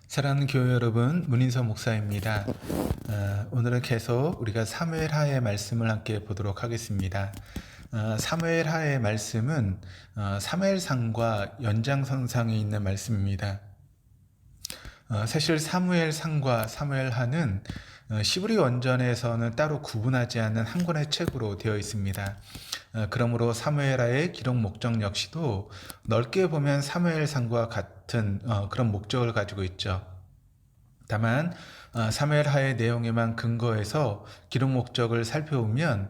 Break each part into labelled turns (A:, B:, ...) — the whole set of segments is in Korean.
A: 사랑하는 교회 여러분, 문인서 목사입니다. 오늘은 계속 우리가 사무엘하의 말씀을 함께 보도록 하겠습니다. 사무엘하의 말씀은 사무엘상과 연장선상에 있는 말씀입니다. 사실 사무엘상과 사무엘하는 시브리 원전에서는 따로 구분하지 않는 한 권의 책으로 되어 있습니다. 그러므로 사무엘하의 기록 목적 역시도 넓게 보면 사무엘상과 같은 그런 목적을 가지고 있죠. 다만 사무엘하의 내용에만 근거해서 기록 목적을 살펴보면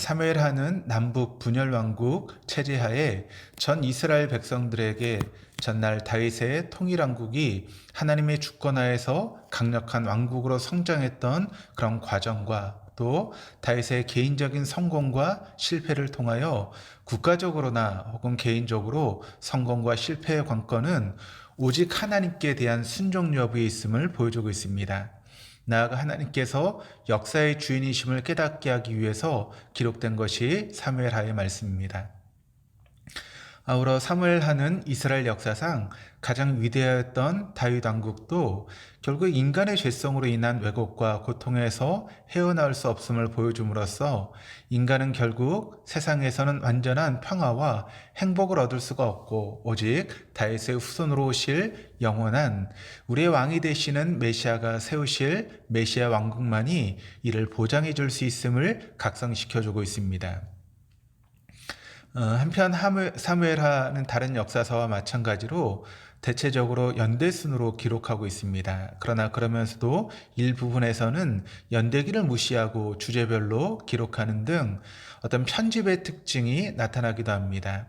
A: 사무엘하는 남북 분열 왕국 체제하에 전 이스라엘 백성들에게 전날 다윗의 통일 왕국이 하나님의 주권하에서 강력한 왕국으로 성장했던 그런 과정과 또 다윗의 개인적인 성공과 실패를 통하여 국가적으로나 혹은 개인적으로 성공과 실패의 관건은 오직 하나님께 대한 순종 여부에 있음을 보여주고 있습니다. 나아가 하나님께서 역사의 주인이심을 깨닫게 하기 위해서 기록된 것이 사무엘하의 말씀입니다. 아울러 사무엘하는 이스라엘 역사상 가장 위대하였던 다윗 왕국도 결국 인간의 죄성으로 인한 왜곡과 고통에서 헤어나올 수 없음을 보여줌으로써 인간은 결국 세상에서는 완전한 평화와 행복을 얻을 수가 없고 오직 다윗의 후손으로 오실 영원한 우리의 왕이 되시는 메시아가 세우실 메시아 왕국만이 이를 보장해 줄 수 있음을 각성시켜주고 있습니다. 한편 사무엘하는 다른 역사서와 마찬가지로 대체적으로 연대순으로 기록하고 있습니다. 그러나 그러면서도 일부분에서는 연대기를 무시하고 주제별로 기록하는 등 어떤 편집의 특징이 나타나기도 합니다.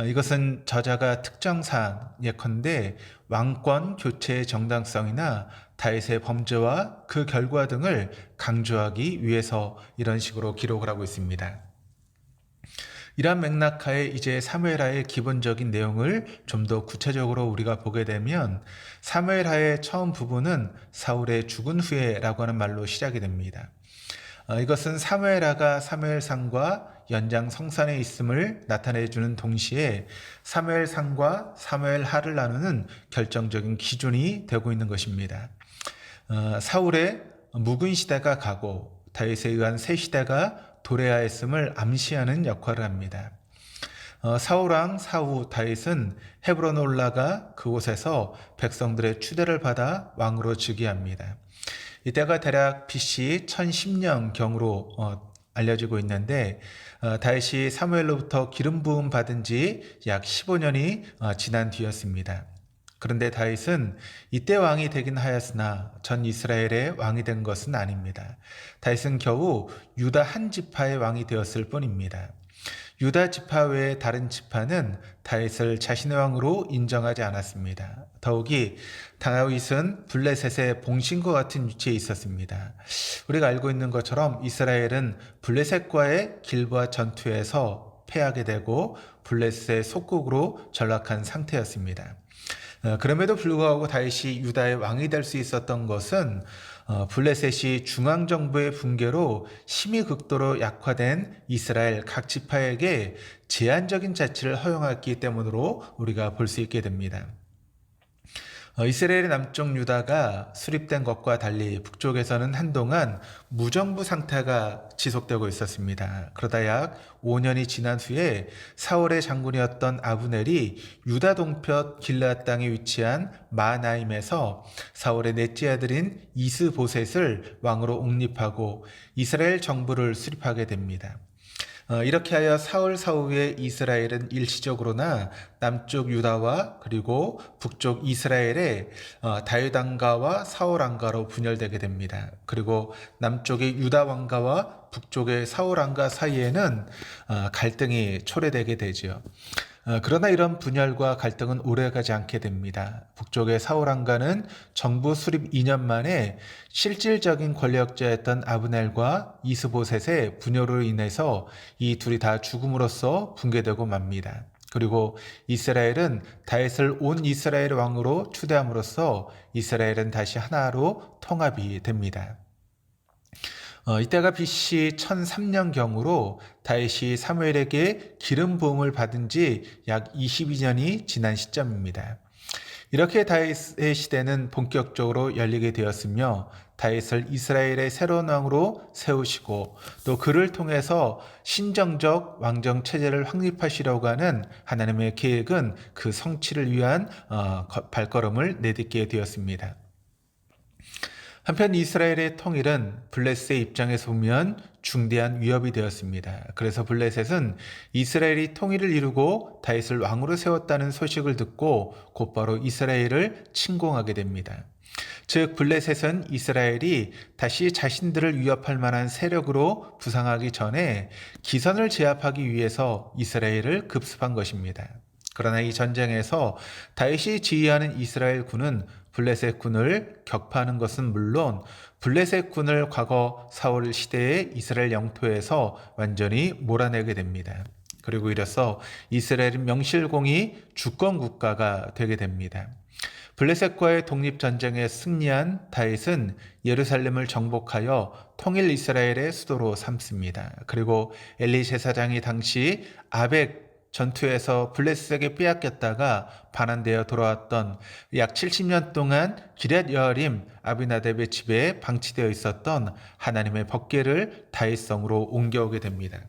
A: 이것은 저자가 특정 사안, 예컨대 왕권 교체의 정당성이나 다윗의 범죄와 그 결과 등을 강조하기 위해서 이런 식으로 기록을 하고 있습니다. 이러한 맥락하에 이제 사무엘하의 기본적인 내용을 좀 더 구체적으로 우리가 보게 되면 사무엘하의 처음 부분은 사울의 죽은 후에라고 하는 말로 시작이 됩니다. 이것은 사무엘하가 사무엘상과 연장성산에 있음을 나타내주는 동시에 사무엘상과 사무엘하를 나누는 결정적인 기준이 되고 있는 것입니다. 사울의 묵은 시대가 가고 다윗에 의한 새 시대가 도래하였음을 암시하는 역할을 합니다. 사울왕 사후 다윗은 헤브론에 올라가 그곳에서 백성들의 추대를 받아 왕으로 즉위합니다. 이때가 대략 BC 1010년경으로 알려지고 있는데 다윗이 사무엘로부터 기름 부음 받은 지 약 15년이 지난 뒤였습니다. 그런데 다윗은 이때 왕이 되긴 하였으나 전 이스라엘의 왕이 된 것은 아닙니다. 다윗은 겨우 유다 한 지파의 왕이 되었을 뿐입니다. 유다 지파 외의 다른 지파는 다윗을 자신의 왕으로 인정하지 않았습니다. 더욱이 다윗은 블레셋의 봉신과 같은 위치에 있었습니다. 우리가 알고 있는 것처럼 이스라엘은 블레셋과의 길보아 전투에서 패하게 되고 블레셋의 속국으로 전락한 상태였습니다. 그럼에도 불구하고 다윗이 유다의 왕이 될 수 있었던 것은 블레셋이 중앙정부의 붕괴로 심히 극도로 약화된 이스라엘 각 지파에게 제한적인 자치를 허용했기 때문으로 우리가 볼 수 있게 됩니다. 이스라엘의 남쪽 유다가 수립된 것과 달리 북쪽에서는 한동안 무정부 상태가 지속되고 있었습니다. 그러다 약 5년이 지난 후에 사울의 장군이었던 아브넬이 유다 동편 길르앗 땅에 위치한 마나임에서 사울의 넷째 아들인 이스보셋을 왕으로 옹립하고 이스라엘 정부를 수립하게 됩니다. 이렇게 하여 사울 사후에 이스라엘은 일시적으로나 남쪽 유다와 그리고 북쪽 이스라엘의 다윗 왕가와 사울 왕가로 분열되게 됩니다. 그리고 남쪽의 유다 왕가와 북쪽의 사울 왕가 사이에는 갈등이 초래되게 되죠. 그러나 이런 분열과 갈등은 오래가지 않게 됩니다. 북쪽의 사울 왕가는 정부 수립 2년 만에 실질적인 권력자였던 아브넬과 이스보셋의 분열로 인해서 이 둘이 다 죽음으로써 붕괴되고 맙니다. 그리고 이스라엘은 다윗을 온 이스라엘 왕으로 추대함으로써 이스라엘은 다시 하나로 통합이 됩니다. 이때가 BC 1003년경으로 다윗이 사무엘에게 기름 부음을 받은 지 약 22년이 지난 시점입니다. 이렇게 다윗의 시대는 본격적으로 열리게 되었으며 다윗을 이스라엘의 새로운 왕으로 세우시고 또 그를 통해서 신정적 왕정 체제를 확립하시려고 하는 하나님의 계획은 그 성취를 위한 발걸음을 내딛게 되었습니다. 한편 이스라엘의 통일은 블레셋의 입장에서 보면 중대한 위협이 되었습니다. 그래서 블레셋은 이스라엘이 통일을 이루고 다윗을 왕으로 세웠다는 소식을 듣고 곧바로 이스라엘을 침공하게 됩니다. 즉 블레셋은 이스라엘이 다시 자신들을 위협할 만한 세력으로 부상하기 전에 기선을 제압하기 위해서 이스라엘을 급습한 것입니다. 그러나 이 전쟁에서 다윗이 지휘하는 이스라엘 군은 블레셋 군을 격파하는 것은 물론 블레셋 군을 과거 사울 시대의 이스라엘 영토에서 완전히 몰아내게 됩니다. 그리고 이래서 이스라엘은 명실공히 주권 국가가 되게 됩니다. 블레셋과의 독립전쟁에 승리한 다윗은 예루살렘을 정복하여 통일 이스라엘의 수도로 삼습니다. 그리고 엘리 제사장이 당시 아벡 전투에서 블레셋에게 빼앗겼다가 반환되어 돌아왔던 약 70년 동안 기럇 여아림 아비나답의 집에 방치되어 있었던 하나님의 법궤를 다윗성으로 옮겨오게 됩니다.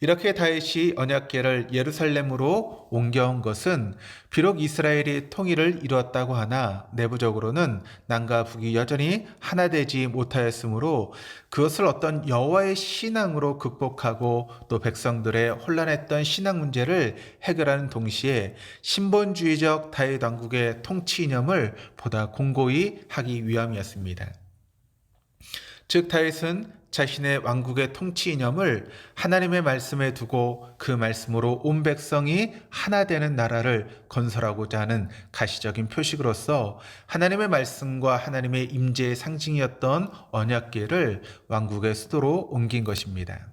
A: 이렇게 다윗이 언약궤를 예루살렘으로 옮겨온 것은 비록 이스라엘이 통일을 이루었다고 하나 내부적으로는 남과 북이 여전히 하나 되지 못하였으므로 그것을 어떤 여호와의 신앙으로 극복하고 또 백성들의 혼란했던 신앙 문제를 해결하는 동시에 신본주의적 다윗 왕국의 통치 이념을 보다 공고히 하기 위함이었습니다. 즉 다윗은 자신의 왕국의 통치 이념을 하나님의 말씀에 두고 그 말씀으로 온 백성이 하나 되는 나라를 건설하고자 하는 가시적인 표식으로서 하나님의 말씀과 하나님의 임재의 상징이었던 언약궤를 왕국의 수도로 옮긴 것입니다.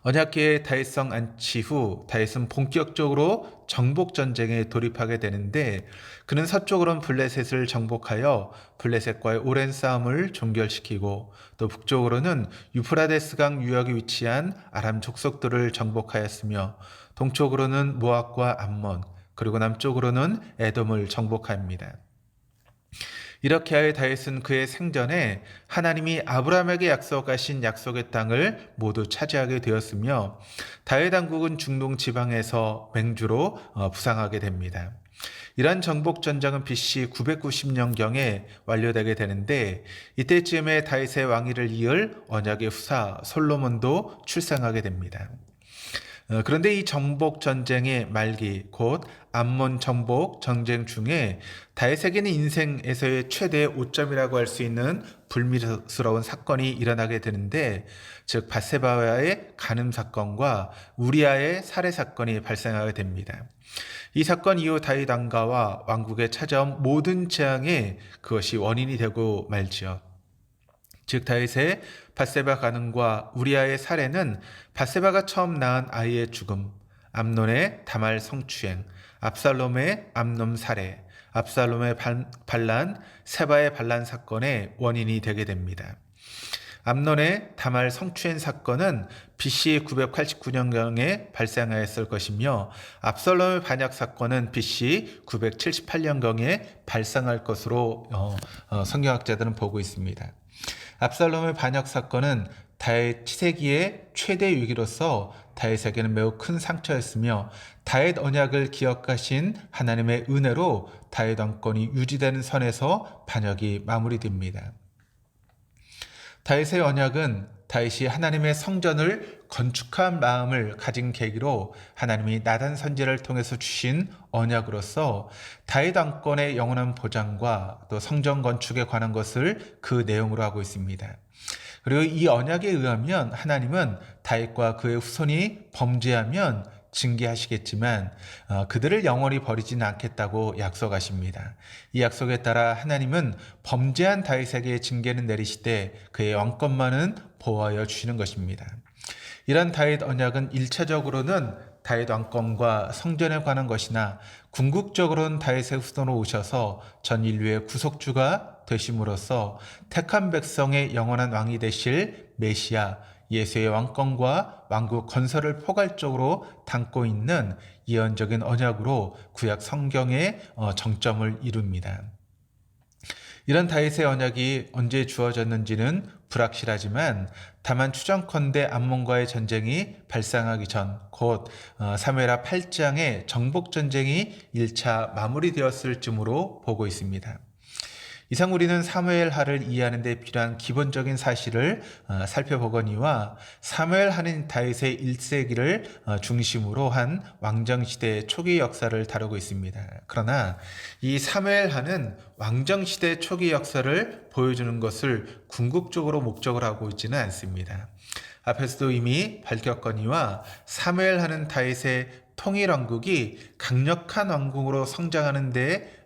A: 언약궤의 다윗성 안치 후 다윗은 본격적으로 정복전쟁에 돌입하게 되는데 그는 서쪽으로는 블레셋을 정복하여 블레셋과의 오랜 싸움을 종결시키고 또 북쪽으로는 유프라데스강 유역에 위치한 아람 족속들을 정복하였으며 동쪽으로는 모압과 암몬 그리고 남쪽으로는 에돔을 정복합니다. 이렇게 하여 다윗은 그의 생전에 하나님이 아브라함에게 약속하신 약속의 땅을 모두 차지하게 되었으며 다윗 왕국은 중동 지방에서 맹주로 부상하게 됩니다. 이러한 정복 전쟁은 BC 990년경에 완료되게 되는데 이때쯤에 다윗의 왕위를 이을 언약의 후사 솔로몬도 출생하게 됩니다. 그런데 이 정복 전쟁의 말기 곧 암몬 정복 전쟁 중에 다윗에게는 인생에서의 최대의 오점이라고 할 수 있는 불미스러운 사건이 일어나게 되는데 즉 밧세바와의 간음 사건과 우리아의 살해 사건이 발생하게 됩니다. 이 사건 이후 다윗 왕가와 왕국에 찾아온 모든 재앙에 그것이 원인이 되고 말지요. 즉 다윗의 밧세바 간음과 우리아의 살해는 밧세바가 처음 낳은 아이의 죽음, 암논의 다말 성추행, 압살롬의 암논 살해, 압살롬의 반란, 세바의 반란 사건의 원인이 되게 됩니다. 암논의 다말 성추행 사건은 BC 989년경에 발생하였을 것이며 압살롬의 반역 사건은 BC 978년경에 발생할 것으로 성경학자들은 보고 있습니다. 압살롬의 반역 사건은 다윗 치세기의 최대 위기로서 다윗에게는 매우 큰 상처였으며 다윗 언약을 기억하신 하나님의 은혜로 다윗 왕권이 유지되는 선에서 반역이 마무리됩니다. 다윗의 언약은 다윗이 하나님의 성전을 건축한 마음을 가진 계기로 하나님이 나단 선지자를 통해서 주신 언약으로서 다윗 왕권의 영원한 보장과 또 성전 건축에 관한 것을 그 내용으로 하고 있습니다. 그리고 이 언약에 의하면 하나님은 다윗과 그의 후손이 범죄하면 징계하시겠지만 그들을 영원히 버리지는 않겠다고 약속하십니다. 이 약속에 따라 하나님은 범죄한 다윗에게 징계는 내리시되 그의 왕권만은 보호하여 주시는 것입니다. 이런 다윗 언약은 1차적으로는 다윗 왕권과 성전에 관한 것이나 궁극적으로는 다윗의 후손으로 오셔서 전 인류의 구속주가 되심으로써 택한 백성의 영원한 왕이 되실 메시아 예수의 왕권과 왕국 건설을 포괄적으로 담고 있는 예언적인 언약으로 구약 성경의 정점을 이룹니다. 이런 다윗의 언약이 언제 주어졌는지는 불확실하지만 다만 추정컨대 암몬과의 전쟁이 발생하기 전 곧 사무엘하 8장의 정복 전쟁이 1차 마무리되었을 즈음으로 보고 있습니다. 이상 우리는 사무엘하를 이해하는 데 필요한 기본적인 사실을 살펴보거니와 사무엘하는 다윗의 1세기를 중심으로 한 왕정시대의 초기 역사를 다루고 있습니다. 그러나 이 사무엘하는 왕정시대 초기 역사를 보여주는 것을 궁극적으로 목적을 하고 있지는 않습니다. 앞에서도 이미 밝혔거니와 사무엘하는 다윗의 통일왕국이 강력한 왕국으로 성장하는 데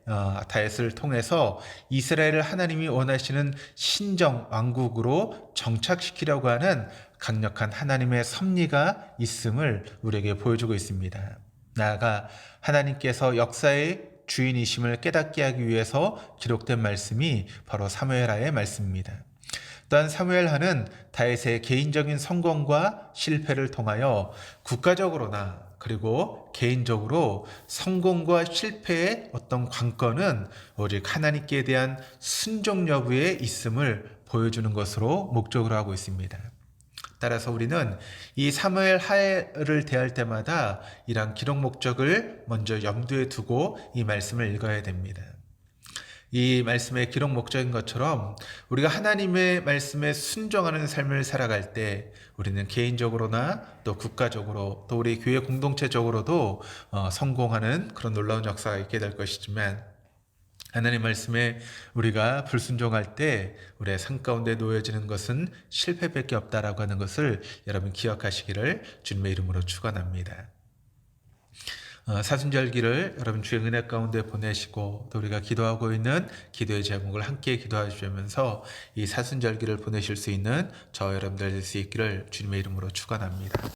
A: 다윗을 통해서 이스라엘을 하나님이 원하시는 신정 왕국으로 정착시키려고 하는 강력한 하나님의 섭리가 있음을 우리에게 보여주고 있습니다. 나아가 하나님께서 역사의 주인이심을 깨닫게 하기 위해서 기록된 말씀이 바로 사무엘하의 말씀입니다. 또한 사무엘하는 다윗의 개인적인 성공과 실패를 통하여 국가적으로나 그리고 개인적으로 성공과 실패의 어떤 관건은 오직 하나님께 대한 순종 여부에 있음을 보여주는 것으로 목적으로 하고 있습니다. 따라서 우리는 이 사무엘하를 대할 때마다 이러한 기록 목적을 먼저 염두에 두고 이 말씀을 읽어야 됩니다. 이 말씀의 기록 목적인 것처럼 우리가 하나님의 말씀에 순종하는 삶을 살아갈 때 우리는 개인적으로나 또 국가적으로 또 우리 교회 공동체적으로도 성공하는 그런 놀라운 역사가 있게 될 것이지만 하나님 말씀에 우리가 불순종할 때 우리의 삶 가운데 놓여지는 것은 실패밖에 없다라고 하는 것을 여러분 기억하시기를 주님의 이름으로 축원합니다. 사순절기를 여러분 주의 은혜 가운데 보내시고 또 우리가 기도하고 있는 기도의 제목을 함께 기도하시면서 이 사순절기를 보내실 수 있는 저 여러분들 될 수 있기를 주님의 이름으로 축원합니다.